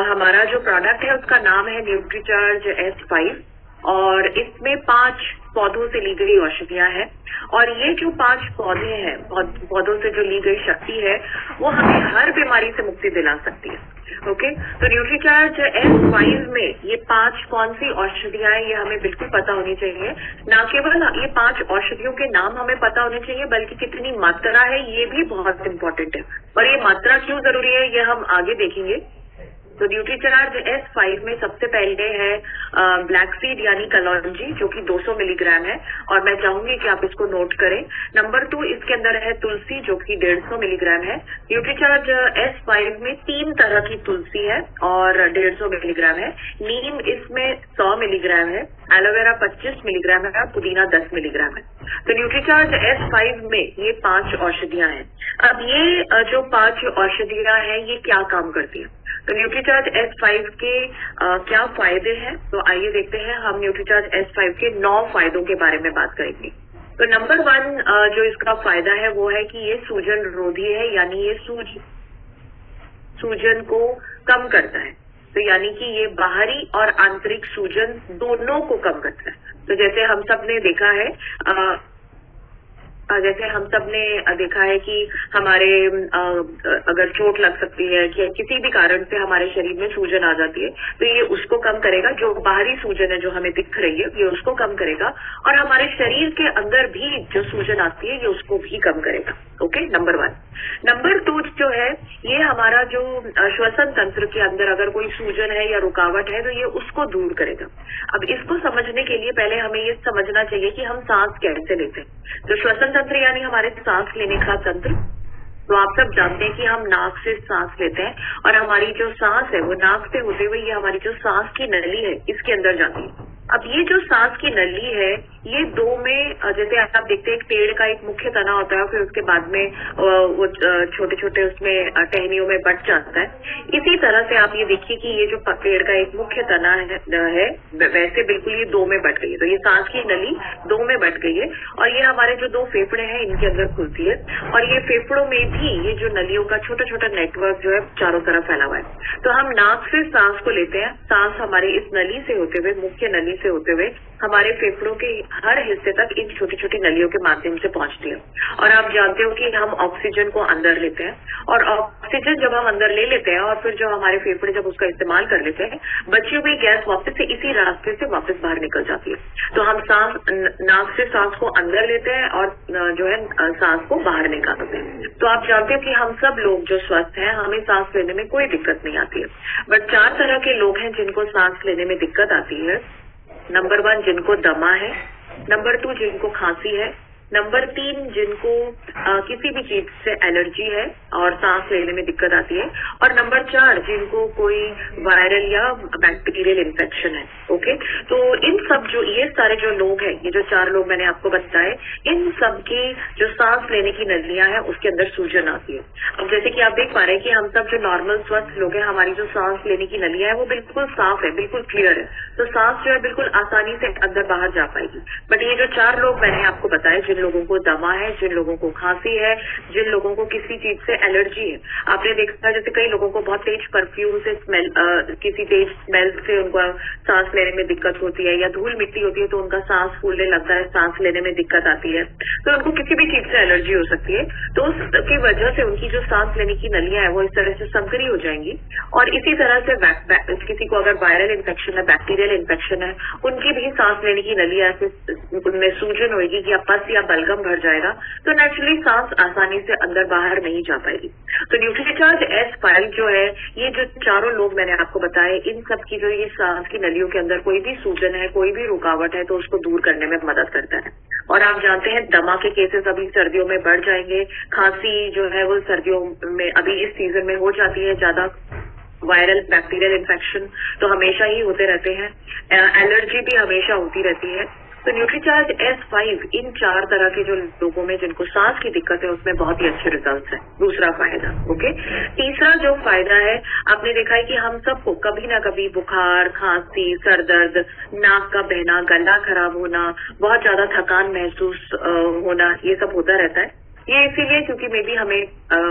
हमारा जो प्रोडक्ट है उसका नाम है न्यूट्रीचार्ज S5 और इसमें 5 पौधों से ली गई औषधियां हैं और ये जो 5 पौधे हैं, पौधों से जो ली गई शक्ति है वो हमें हर बीमारी से मुक्ति दिला सकती है। ओके, तो न्यूट्रीचार्ज S5 में ये 5 कौन सी औषधियां हैं ये हमें बिल्कुल पता होनी चाहिए। ना केवल ये 5 औषधियों के नाम हमें पता होने चाहिए बल्कि कितनी मात्रा है ये भी बहुत इंपॉर्टेंट है। और ये मात्रा क्यों जरूरी है ये हम आगे देखेंगे। तो न्यूट्रीचार्ज S5 में सबसे पहले है ब्लैक सीड यानी कलौंजी जो कि 200 मिलीग्राम है और मैं चाहूंगी कि आप इसको नोट करें। नंबर 2 इसके अंदर है तुलसी जो कि 150 मिलीग्राम है। न्यूट्रीचार्ज S5 में 3 तरह की तुलसी है और 150 मिलीग्राम है। नीम इसमें 100 मिलीग्राम है, एलोवेरा 25 मिलीग्राम है और पुदीना 10 मिलीग्राम है। तो न्यूट्रीचार्ज S5 में ये 5 औषधियां हैं। अब ये जो 5 औषधियां हैं ये क्या काम करती है, तो न्यूट्रीचार्ज S5 के क्या फायदे हैं, तो आइए देखते हैं। हम न्यूट्रीचार्ज S5 के 9 फायदों के बारे में बात करेंगे। तो नंबर 1 जो इसका फायदा है वो है कि ये सूजन रोधी है, यानी ये सूजन को कम करता है। तो यानी कि ये बाहरी और आंतरिक सूजन दोनों को कम करता है। तो जैसे हम सब ने देखा है देखा है कि हमारे अगर चोट लग सकती है कि किसी भी कारण से हमारे शरीर में सूजन आ जाती है तो ये उसको कम करेगा। जो बाहरी सूजन है जो हमें दिख रही है ये उसको कम करेगा और हमारे शरीर के अंदर भी जो सूजन आती है ये उसको भी कम करेगा। Okay, number 1। नंबर 2 जो है ये हमारा जो श्वसन तंत्र के अंदर अगर कोई सूजन है या रुकावट है तो ये उसको दूर करेगा। अब इसको समझने के लिए पहले हमें ये समझना चाहिए कि हम सांस कैसे लेते हैं। तो श्वसन तंत्र यानी हमारे सांस लेने का तंत्र, तो आप सब जानते हैं कि हम नाक से सांस लेते हैं और हमारी जो सांस है वो नाक से होते हुए ये हमारी जो सांस की नली है इसके अंदर जाती है। अब ये जो सांस की नली है ये 2 में, जैसे आप देखते हैं एक पेड़ का एक मुख्य तना होता है फिर उसके बाद में वो छोटे छोटे उसमें टहनियों में बट जाता है। इसी तरह से आप ये देखिए कि ये जो पेड़ का एक मुख्य तना है वैसे बिल्कुल ये 2 में बट गई है। तो ये सांस की नली 2 में बट गई है और ये हमारे जो 2 फेफड़े हैं इनके अंदर खुलती है और ये फेफड़ों में भी ये जो नलियों का छोटा छोटा नेटवर्क जो है चारों तरफ फैला हुआ है। तो हम नाक से सांस को लेते हैं, सांस हमारे इस नली से होते हुए, मुख्य नली से होते हुए हमारे फेफड़ों के हर हिस्से तक इन छोटी छोटी नलियों के माध्यम से पहुंचती है। और आप जानते हो कि हम ऑक्सीजन को अंदर लेते हैं और ऑक्सीजन जब हम अंदर ले लेते हैं और फिर जो हमारे फेफड़े जब उसका इस्तेमाल कर लेते हैं बची हुई गैस वापस से इसी रास्ते से वापस बाहर निकल जाती है। तो हम नाक से सांस को अंदर लेते हैं और जो है सांस को बाहर निकालते हैं। तो आप जानते हो कि हम सब लोग जो स्वस्थ हैं हमें सांस लेने में कोई दिक्कत नहीं आती है। बट 4 तरह के लोग हैं जिनको सांस लेने में दिक्कत आती है। नंबर 1 जिनको दमा है, नंबर 2 जिनको खांसी है, नंबर 3 जिनको किसी भी चीज से एलर्जी है और सांस लेने में दिक्कत आती है, और नंबर 4 जिनको कोई वायरल या बैक्टीरियल इन्फेक्शन है। ओके, तो इन सब जो ये सारे जो लोग हैं, ये जो 4 लोग मैंने आपको बताए, इन सब की जो सांस लेने की नलियां हैं उसके अंदर सूजन आती है। अब जैसे कि आप देख पा रहे हैं कि हम सब जो नॉर्मल स्वस्थ लोग हैं हमारी जो सांस लेने की नलियां है वो बिल्कुल साफ है, बिल्कुल क्लियर है। तो सांस जो है बिल्कुल आसानी से अंदर बाहर जा पाएगी। बट ये जो 4 लोग मैंने आपको बताए, जिन लोगों को दमा है, जिन लोगों को खांसी है, जिन लोगों को किसी चीज से एलर्जी है, आपने देखा जैसे कई लोगों को बहुत तेज परफ्यूम से स्मेल, किसी तेज स्मेल से उनको सांस लेने में दिक्कत होती है, या धूल मिट्टी होती है तो उनका सांस फूलने लगता है, सांस लेने में दिक्कत आती है। तो उनको किसी भी चीज से एलर्जी हो सकती है। तो उसकी वजह से उनकी जो सांस लेने की नलियां है वो इस तरह से संकरी हो जाएंगी। और इसी तरह से किसी को अगर वायरल इन्फेक्शन है, बैक्टीरियल इन्फेक्शन है, उनकी भी सांस लेने की नलियां उनमें सूजन होगी या पस या बलगम भर जाएगा, तो नेचुरली सांस आसानी से अंदर बाहर नहीं जा पाएगी। तो न्यूट्रीचार्ज S5 जो है, ये जो 4 लोग मैंने आपको बताए, इन सब की जो ये सांस की नलियों के अंदर कोई भी सूजन है, कोई भी रुकावट है, तो उसको दूर करने में मदद करता है। और आप जानते हैं दमा के केसेस अभी सर्दियों में बढ़ जाएंगे, खांसी जो है वो सर्दियों में अभी इस सीजन में हो जाती है ज्यादा, वायरल बैक्टीरियल इन्फेक्शन तो हमेशा ही होते रहते हैं, एलर्जी भी हमेशा होती रहती है। तो न्यूट्रीचार्ज S5 इन 4 तरह के जो लोगों में जिनको सांस की दिक्कत है उसमें बहुत ही अच्छे रिजल्ट्स है। दूसरा फायदा। ओके, तीसरा जो फायदा है, आपने देखा है कि हम सबको कभी ना कभी बुखार, खांसी, सर दर्द, नाक का बहना, गला खराब होना, बहुत ज्यादा थकान महसूस होना, ये सब होता रहता है। ये इसीलिए क्योंकि मे बी हमें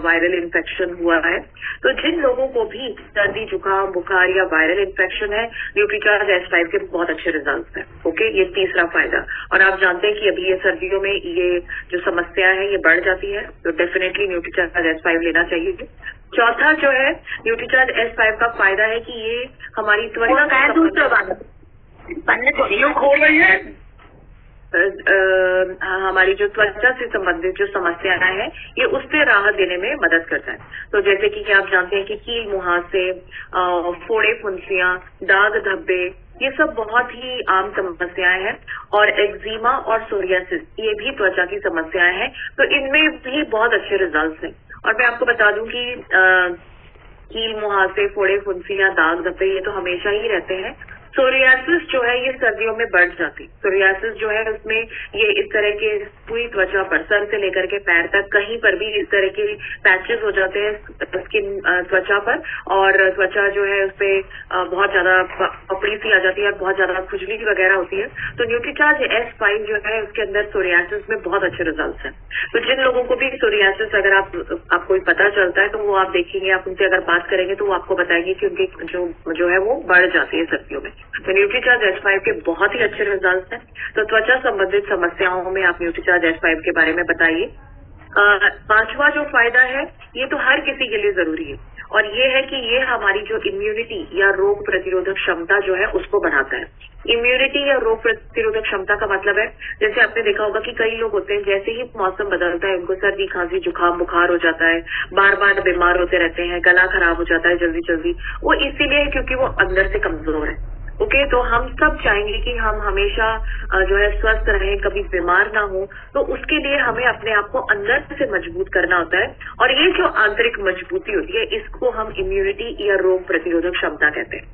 वायरल इन्फेक्शन हुआ है। तो जिन लोगों को भी सर्दी जुकाम बुखार या वायरल इन्फेक्शन है, न्यूट्रीचार्ज S5 के बहुत अच्छे रिजल्ट हैं। ओके, ये तीसरा फायदा। और आप जानते हैं कि अभी ये सर्दियों में ये जो समस्या है ये बढ़ जाती है, तो डेफिनेटली न्यूट्रीचार्ज S5 लेना चाहिए। चौथा जो है न्यूट्रीचार्ज S5 का फायदा है कि ये हमारी त्वचा खोल रही है हमारी जो त्वचा से संबंधित जो समस्याएं हैं ये उस पर राहत देने में मदद करता है। तो जैसे कि आप जानते हैं कि कील मुहासे, फोड़े फुंसियां, दाग धब्बे, ये सब बहुत ही आम समस्याएं हैं। और एक्जिमा और सोरियासिस ये भी त्वचा की समस्याएं हैं, तो इनमें भी बहुत अच्छे रिजल्ट्स हैं। और मैं आपको बता दूं कि कील मुहासे, फोड़े फुंसियां, दाग धब्बे ये तो हमेशा ही रहते हैं। सोरियासिस जो है ये सर्दियों में बढ़ जाती। सोरियासिस जो है उसमें ये इस तरह के पूरी त्वचा पर, सर से लेकर के पैर तक कहीं पर भी इस तरह के पैचेस हो जाते हैं स्किन त्वचा पर, और त्वचा जो है उसपे बहुत ज्यादा पपड़ी सी आ जाती है और बहुत ज्यादा खुजली वगैरह होती है। तो न्यूट्रीचार्ज S5 जो है उसके अंदर सोरियासिस में बहुत अच्छे रिजल्ट हैं। तो जिन लोगों को भी सोरियासिस अगर आपको पता चलता है तो वो आप देखेंगे, आप उनसे अगर बात करेंगे तो वो आपको बताएंगे कि उनकी जो है वो बढ़ जाती है सर्दियों में। तो न्यूट्रीचार्ज S5 के बहुत ही अच्छे रिजल्ट हैं। तो त्वचा संबंधित समस्याओं में आप न्यूट्रीचार्ज S5 के बारे में बताइए। पांचवा जो फायदा है ये तो हर किसी के लिए जरूरी है, और ये है कि ये हमारी जो इम्यूनिटी या रोग प्रतिरोधक क्षमता जो है उसको बढ़ाता है। इम्यूनिटी या रोग प्रतिरोधक क्षमता का मतलब है, जैसे आपने देखा होगा कि कई लोग होते हैं जैसे ही मौसम बदलता है उनको सर्दी खांसी जुकाम बुखार हो जाता है, बार बार बीमार होते रहते हैं, गला खराब हो जाता है जल्दी जल्दी। वो इसीलिए क्योंकि वो अंदर से कमजोर है। ओके, तो हम सब चाहेंगे कि हम हमेशा जो है स्वस्थ रहें, कभी बीमार ना हो। तो उसके लिए हमें अपने आप को अंदर से मजबूत करना होता है, और ये जो आंतरिक मजबूती होती है इसको हम इम्यूनिटी या रोग प्रतिरोधक क्षमता कहते हैं।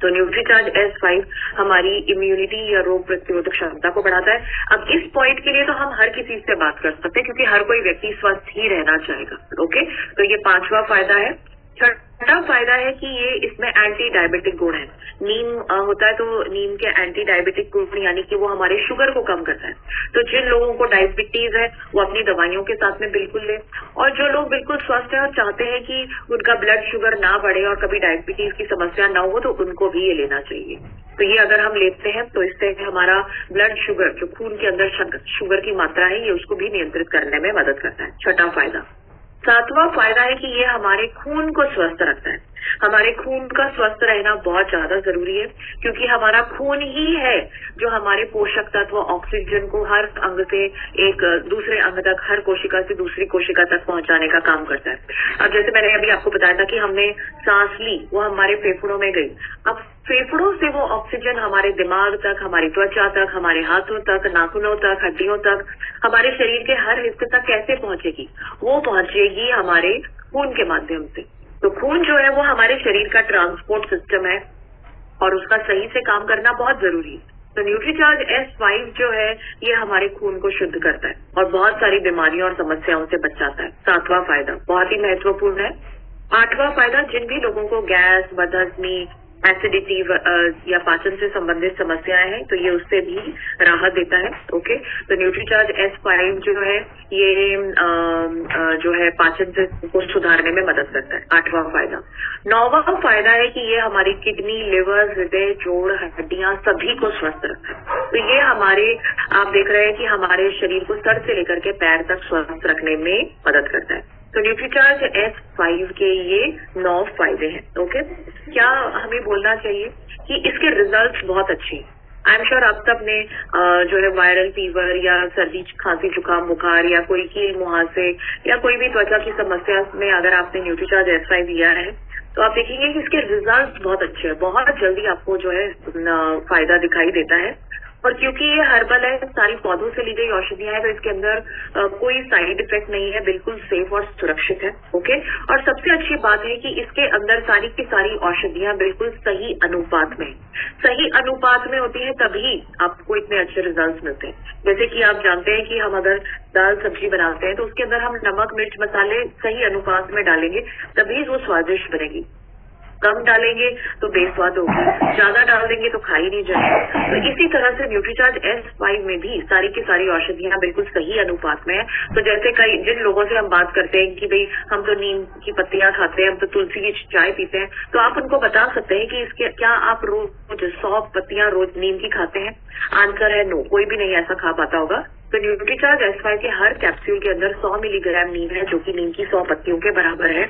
तो न्यूट्रीचार्ज S5 हमारी इम्यूनिटी या रोग प्रतिरोधक क्षमता को बढ़ाता है। अब इस पॉइंट के लिए तो हम हर किसी से बात कर सकते हैं क्योंकि हर कोई व्यक्ति स्वस्थ ही रहना चाहेगा। ओके, तो ये पांचवा फायदा है। छठा फायदा है कि ये इसमें एंटी डायबिटिक गुण है। नीम होता है तो नीम के एंटी डायबिटिक गुण यानी कि वो हमारे शुगर को कम करता है। तो जिन लोगों को डायबिटीज है वो अपनी दवाइयों के साथ में बिल्कुल ले, और जो लोग बिल्कुल स्वस्थ है और चाहते हैं कि उनका ब्लड शुगर ना बढ़े और कभी डायबिटीज की समस्या ना हो तो उनको भी ये लेना चाहिए। तो ये अगर हम लेते हैं तो इससे हमारा ब्लड शुगर, जो खून के अंदर शुगर की मात्रा है, ये उसको भी नियंत्रित करने में मदद करता है। छठा फायदा। सातवां फायदा है कि ये हमारे खून को स्वस्थ रखता है। हमारे खून का स्वस्थ रहना बहुत ज्यादा जरूरी है क्योंकि हमारा खून ही है जो हमारे पोषक तत्व ऑक्सीजन को हर अंग से एक दूसरे अंग तक, हर कोशिका से दूसरी कोशिका तक पहुंचाने का काम करता है। अब जैसे मैंने अभी आपको बताया था कि हमने सांस ली, वो हमारे फेफड़ों में गई। अब फेफड़ों से वो ऑक्सीजन हमारे दिमाग तक, हमारी त्वचा तक, हमारे हाथों तक, नाखूनों तक, हड्डियों तक, हमारे शरीर के हर हिस्से तक कैसे पहुंचेगी? वो पहुंचेगी हमारे खून के माध्यम से। तो खून जो है वो हमारे शरीर का ट्रांसपोर्ट सिस्टम है और उसका सही से काम करना बहुत जरूरी है। तो न्यूट्रीचार्ज S5 जो है ये हमारे खून को शुद्ध करता है और बहुत सारी बीमारियों और समस्याओं से बचाता है। सातवां फायदा बहुत ही महत्वपूर्ण है। आठवां फायदा, जिन भी लोगों को गैस, बदहजमी, एसिडिटी या पाचन से संबंधित समस्याएं हैं तो ये उससे भी राहत देता है। ओके, तो न्यूट्रीचार्ज S5 जो है ये जो है पाचन से को सुधारने में मदद करता है। आठवां फायदा। नौवां फायदा है कि ये हमारी किडनी, लिवर, हृदय, जोड़, हड्डियां सभी को स्वस्थ रखता है। तो ये हमारे, आप देख रहे हैं कि हमारे शरीर को सर से लेकर के पैर तक स्वस्थ रखने में मदद करता है। तो न्यूट्रीचार्ज S5 के ये 9 फायदे हैं। ओके, क्या हमें बोलना चाहिए कि इसके रिजल्ट्स बहुत अच्छे हैं। आई एम श्योर आप सब ने जो है वायरल फीवर या सर्दी खांसी जुकाम बुखार या कोई कील मुहासे या कोई भी त्वचा की समस्या में अगर आपने न्यूट्रीचार्ज S5 लिया है तो आप देखेंगे कि इसके रिजल्ट्स बहुत अच्छे हैं। बहुत जल्दी आपको जो है फायदा दिखाई देता है। और क्योंकि ये हर्बल है, सारी पौधों से ली गई औषधियां हैं, तो इसके अंदर कोई साइड इफेक्ट नहीं है, बिल्कुल सेफ और सुरक्षित है। ओके, और सबसे अच्छी बात है कि इसके अंदर सारी की सारी औषधियां बिल्कुल सही अनुपात में, सही अनुपात में होती है, तभी आपको इतने अच्छे रिजल्ट मिलते हैं। जैसे कि आप जानते हैं कि हम अगर दाल सब्जी बनाते हैं तो उसके अंदर हम नमक मिर्च मसाले सही अनुपात में डालेंगे तभी वो स्वादिष्ट बनेगी। कम डालेंगे तो बेस्वाद होगी, ज्यादा डाल देंगे तो खा ही नहीं जाएगा। तो इसी तरह से न्यूट्रीचार्ज S5 में भी सारी की सारी औषधियां बिल्कुल सही अनुपात में है। तो जैसे कई जिन लोगों से हम बात करते हैं कि भाई हम तो नीम की पत्तियां खाते हैं, हम तो तुलसी की चाय पीते हैं, तो आप उनको बता सकते हैं कि इसके क्या आप रोज 100 पत्तियां रोज नीम की खाते हैं? आंसर है नो, कोई भी नहीं ऐसा खा पाता होगा। तो न्यूट्रीचार्ज S5 के हर कैप्सूल के अंदर 100 मिलीग्राम नीम है, जो कि नीम की 100 पत्तियों के बराबर है,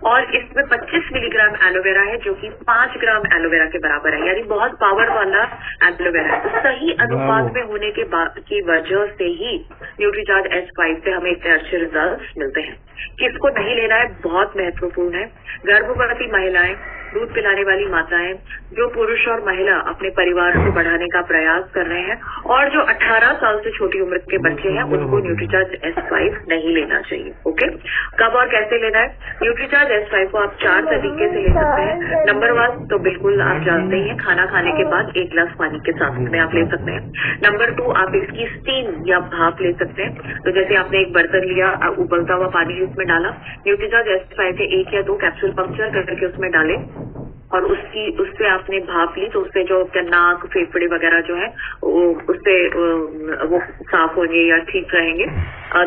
और इसमें 25 मिलीग्राम एलोवेरा है, जो कि 5 ग्राम एलोवेरा के बराबर है, यानी बहुत पावर वाला एलोवेरा है। तो सही अनुपात में होने की वजह से ही न्यूट्रीचार्ज S5 से हमें इतने अच्छे रिजल्ट मिलते हैं। किसको नहीं लेना है बहुत महत्वपूर्ण है। गर्भवती महिलाएं, दूध पिलाने वाली माताएं, जो पुरुष और महिला अपने परिवार को बढ़ाने का प्रयास कर रहे हैं, और जो 18 साल से छोटी उम्र के बच्चे हैं, उनको न्यूट्रीचार्ज S5 नहीं लेना चाहिए। ओके, कब और कैसे लेना है? न्यूट्रीचार्ज S5 को आप 4 तरीके से ले सकते हैं। नंबर 1 तो बिल्कुल आप जानते ही हैं, खाना खाने के बाद 1 गिलास पानी के साथ में आप ले सकते हैं। नंबर 2, आप इसकी स्टीम या भाप ले सकते हैं। तो जैसे आपने एक बर्तन लिया, उबलता हुआ पानी उसमें डाला, न्यूट्रीचार्ज S5 के 1 या 2 कैप्सूल पंक्चर करके उसमें डालें, और उससे आपने भाप ली, तो उससे जो नाक फेफड़े वगैरह जो है उससे वो साफ होंगे या ठीक रहेंगे।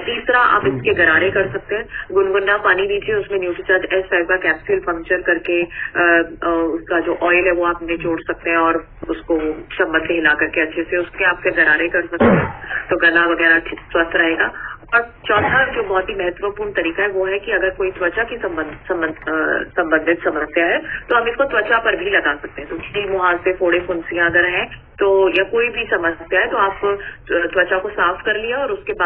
तीसरा, आप इसके गरारे कर सकते हैं। गुनगुना पानी लीजिए, उसमें न्यूट्रीचार्ज S5 का कैप्सूल पंक्चर करके उसका जो ऑयल है वो आप निचोड़ सकते हैं, और उसको चम्मच से हिला करके अच्छे से उसके आपके गरारे कर सकते हैं, तो गला वगैरह स्वस्थ रहेगा। और चौथा जो बहुत ही महत्वपूर्ण तरीका है वो है कि अगर कोई त्वचा की संबंधित समस्या है, तो हम इसको त्वचा पर भी लगा सकते हैं। तो कील मुहासे, फोड़े, फुंसियां अगर हैं तो, या कोई भी समस्या है, तो आप त्वचा को साफ कर लिया और उसके बाद